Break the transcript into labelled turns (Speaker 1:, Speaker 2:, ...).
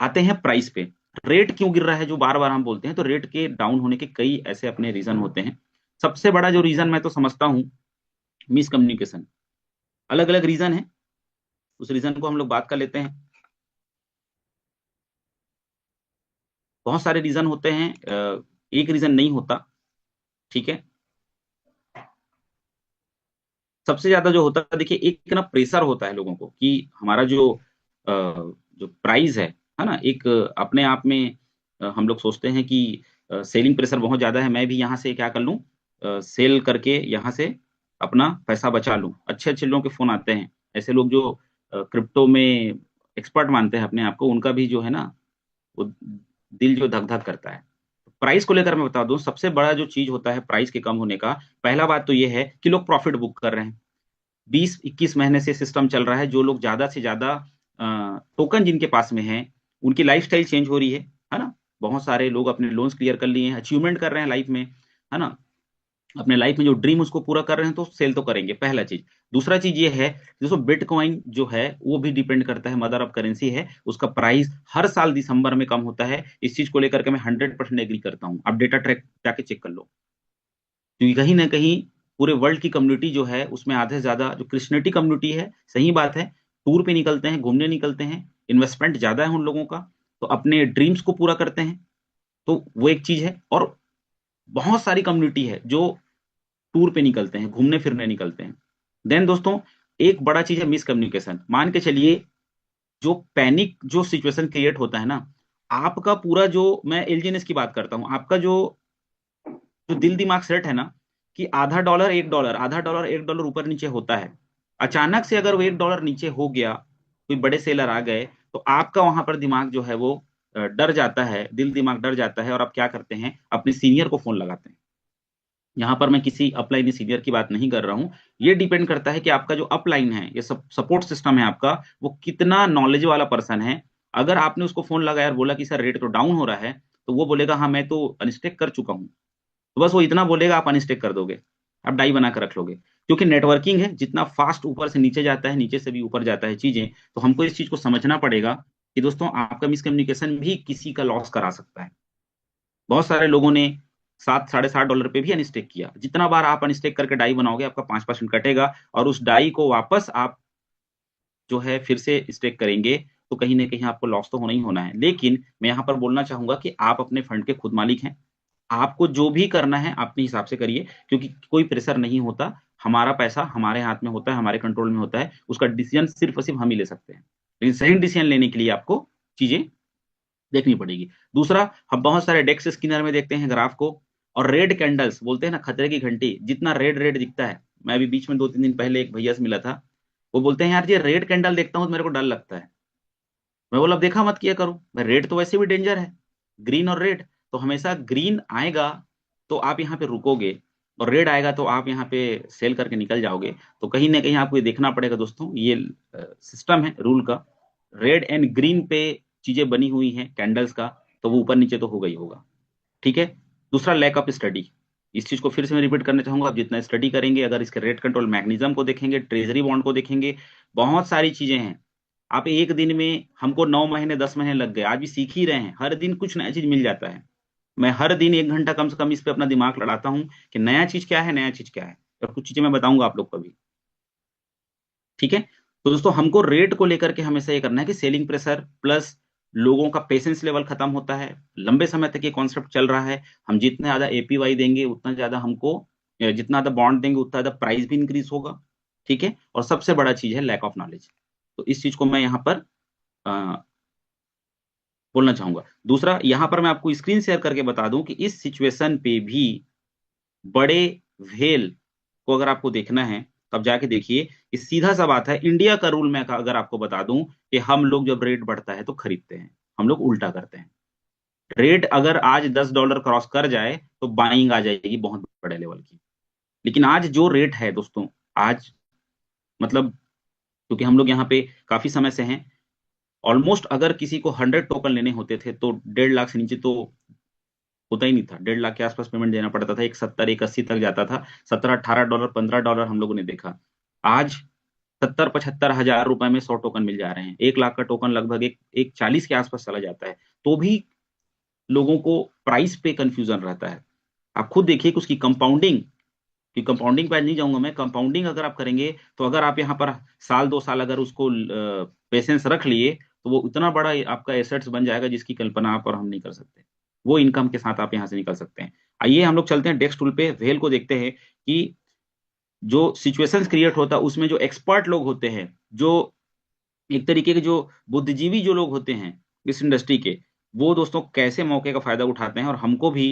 Speaker 1: आते हैं प्राइस पे। रेट क्यों गिर रहा है जो बार बार हम बोलते हैं, तो रेट के डाउन होने के कई ऐसे अपने रीजन होते हैं। सबसे बड़ा जो रीजन मैं तो समझता हूँ, मिसकम्युनिकेशन। अलग अलग रीजन है, उस रीजन को हम लोग बात कर लेते हैं। बहुत सारे रीजन होते हैं, एक रीजन नहीं होता। ठीक है। सबसे ज्यादा जो होता है, देखिए, एक ना प्रेशर होता है लोगों को कि हमारा जो प्राइस है ना, एक अपने आप में हम लोग सोचते हैं कि सेलिंग प्रेशर बहुत ज्यादा है, मैं भी यहाँ से क्या कर लूँ, सेल करके यहाँ से अपना पैसा बचा लूँ। अच्छे अच्छे लोगों के फोन आते हैं, ऐसे लोग जो क्रिप्टो में एक्सपर्ट मानते हैं अपने आप को, उनका भी जो है ना, वो दिल जो धक धक करता है। प्राइस को लेकर मैं बता दूं, सबसे बड़ा जो चीज होता है प्राइस के कम होने का, पहला बात तो ये है कि लोग प्रॉफिट बुक कर रहे हैं। 20-21 महीने से सिस्टम चल रहा है, जो लोग ज्यादा से ज्यादा टोकन जिनके पास में है, उनकी लाइफस्टाइल चेंज हो रही है ना। बहुत सारे लोग अपने लोन्स क्लियर कर लिए हैं, अचीवमेंट कर रहे हैं लाइफ में, है ना। अपने लाइफ में जो ड्रीम उसको पूरा कर रहे हैं, तो सेल तो करेंगे, पहला चीज। दूसरा चीज ये है, दोस्तों, बिटकॉइन जो है वो भी डिपेंड करता है, मदर ऑफ करेंसी है, उसका प्राइस हर साल दिसंबर में कम होता है। इस चीज को लेकर के मैं 100% एग्री करता हूँ। आप डेटा ट्रैक जाके चेक कर लो, क्योंकि कहीं ना कहीं पूरे वर्ल्ड की कम्युनिटी जो है, उसमें आधे से ज्यादा जो क्रिश्चियनिटी कम्युनिटी है, सही बात है, टूर पे निकलते हैं, घूमने निकलते हैं, इन्वेस्टमेंट ज्यादा है उन लोगों का, तो अपने ड्रीम्स को पूरा करते हैं। तो वो एक चीज है। और बहुत सारी कम्युनिटी है जो टूर पे निकलते हैं, घूमने फिरने निकलते हैं। देन दोस्तों, एक बड़ा चीज है मिसकम्युनिकेशन। मान के चलिए, जो पैनिक जो सिचुएशन क्रिएट होता है ना, आपका पूरा जो, मैं एलजीएनएस की बात करता हूं, आपका जो जो दिल दिमाग सेट है ना, कि आधा डॉलर एक डॉलर, आधा डॉलर एक डॉलर ऊपर नीचे होता है। अचानक से अगर वो एक डॉलर नीचे हो गया, कोई बड़े सेलर आ गए, तो आपका वहां पर दिमाग जो है वो डर जाता है, दिल दिमाग डर जाता है, और आप क्या करते हैं, अपने सीनियर को फोन लगाते हैं। यहाँ पर मैं किसी अपलाइन सीनियर की बात नहीं कर रहा हूँ। ये डिपेंड करता है कि आपका जो अपलाइन है, ये सब सपोर्ट सिस्टम है आपका, वो कितना नॉलेज वाला पर्सन है। अगर आपने उसको फोन लगाया और बोला कि सर रेट तो डाउन हो रहा है, तो वो बोलेगा हाँ मैं तो अनस्टेक कर चुका हूँ। तो बस वो इतना बोलेगा, आप अनस्टेक कर दोगे, आप डाई बना कर रख लोगे। क्योंकि नेटवर्किंग है, जितना फास्ट ऊपर से नीचे जाता है, नीचे से भी ऊपर जाता है चीजें, तो हमको इस चीज को समझना पड़ेगा कि दोस्तों, आपका मिसकम्युनिकेशन भी किसी का लॉस करा सकता है। बहुत सारे लोगों ने 7-7.5 डॉलर पे भी अनस्टेक किया। जितना बार आप अनस्टेक करके डाई बनाओगे, आपका 5% कटेगा, और उस डाई को वापस आप जो है फिर से स्टेक करेंगे, तो कहीं ना कहीं आपको लॉस तो होना ही होना है। लेकिन मैं यहाँ पर बोलना चाहूंगा कि आप अपने फंड के खुद मालिक हैं। आपको जो भी करना है अपने हिसाब से करिए, क्योंकि कोई प्रेशर नहीं होता। हमारा पैसा हमारे हाथ में होता है, हमारे कंट्रोल में होता है, उसका डिसीजन सिर्फ और सिर्फ हम ही ले सकते हैं। लेकिन सही डिसीजन लेने के लिए आपको चीजें देखनी पड़ेगी। दूसरा, हम बहुत सारे डेक्स स्किनर में देखते हैं ग्राफ को, और रेड कैंडल्स बोलते हैं ना, खतरे की घंटी, जितना रेड रेड दिखता है। मैं अभी बीच में 2-3 दिन पहले एक भैया से मिला था, वो बोलते हैं यार, ये रेड कैंडल देखता हूँ तो मेरे को डर लगता है। मैं बोला, अब देखा मत किया करो भाई, रेड तो वैसे भी डेंजर है, ग्रीन और रेड। तो हमेशा ग्रीन आएगा तो आप यहाँ पे रुकोगे, और रेड आएगा तो आप यहाँ पे सेल करके निकल जाओगे। तो कहीं ना कहीं आपको ये देखना पड़ेगा दोस्तों, ये सिस्टम है रूल का। रेड एंड ग्रीन पे चीजें बनी हुई हैं कैंडल्स का, तो वो ऊपर नीचे तो होगा ही होगा। ठीक है। दूसरा, लैक ऑफ स्टडी। इस चीज को फिर से मैं रिपीट करना चाहूंगा, आप जितना स्टडी करेंगे, अगर इसके रेट कंट्रोल मैकेनिज्म को देखेंगे, ट्रेजरी बॉन्ड को देखेंगे, बहुत सारी चीजें हैं। आप एक दिन में, हमको 9 महीने 10 महीने लग गए, आज भी सीख ही रहे हैं, हर दिन कुछ नया चीज मिल जाता है। मैं हर दिन 1 घंटा कम से कम इस पे अपना दिमाग लड़ाता हूँ कि नया चीज क्या है, नया चीज क्या है। और कुछ चीजें मैं बताऊंगा आप लोग को भी। ठीक है। तो दोस्तों, हमको रेट को लेकर के हमेशा ये करना है कि सेलिंग प्रेशर प्लस लोगों का पेशेंस लेवल खत्म होता है। लंबे समय तक ये कॉन्सेप्ट चल रहा है। हम जितने ज्यादा एपीवाई देंगे, उतना ज्यादा हमको, जितना ज्यादा बॉन्ड देंगे, उतना ज्यादा प्राइस भी इंक्रीज होगा। ठीक है। और सबसे बड़ा चीज है लैक ऑफ नॉलेज। तो इस चीज को मैं यहाँ पर बोलना चाहूंगा। दूसरा, यहां पर मैं आपको स्क्रीन शेयर करके बता दूं कि इस सिचुएशन पे भी बड़े व्हेल को अगर आपको देखना है, तब जाके देखिए कि सीधा सा बात है, इंडिया का रूल मैं अगर आपको बता दूं, कि हम लोग जब रेट बढ़ता है तो खरीदते हैं, हम लोग उल्टा करते हैं। रेट अगर आज 10 डॉलर क्रॉस कर जाए, तो बाइंग आ जाएगी बहुत बड़े लेवल की। लेकिन आज जो रेट है दोस्तों, आज मतलब, क्योंकि हम लोग यहाँ पे काफी समय से हैं, ऑलमोस्ट अगर किसी को 100 टोकन लेने होते थे, तो 1.5 लाख से नीचे तो होता ही नहीं था। 1.5 लाख के आसपास पेमेंट देना पड़ता था, एक 70-80 तक जाता था। 17-18 डॉलर 15 डॉलर हम लोगों ने देखा। आज ₹70-75 हज़ार में 100 टोकन मिल जा रहे हैं। 1 लाख का टोकन लगभग एक 40 के आसपास चला जाता है। तो भी लोगों को प्राइस पे कंफ्यूजन रहता है। आप खुद देखिए कि उसकी कंपाउंडिंग पे नहीं जाऊंगा मैं, कंपाउंडिंग अगर आप करेंगे तो अगर आप यहाँ पर साल 2 साल अगर उसको पेशेंस रख लिए तो वो इतना बड़ा आपका एसेट्स बन जाएगा जिसकी कल्पना आप और हम नहीं कर सकते। वो इनकम के साथ आप यहाँ से निकल सकते हैं। आइए हम लोग चलते हैं डेस्क टूल पे, वेल को देखते हैं कि जो सिचुएशंस क्रिएट होता है उसमें जो एक्सपर्ट लोग होते हैं, जो एक तरीके के जो बुद्धिजीवी जो लोग होते हैं इस इंडस्ट्री के, वो दोस्तों कैसे मौके का फायदा उठाते हैं और हमको भी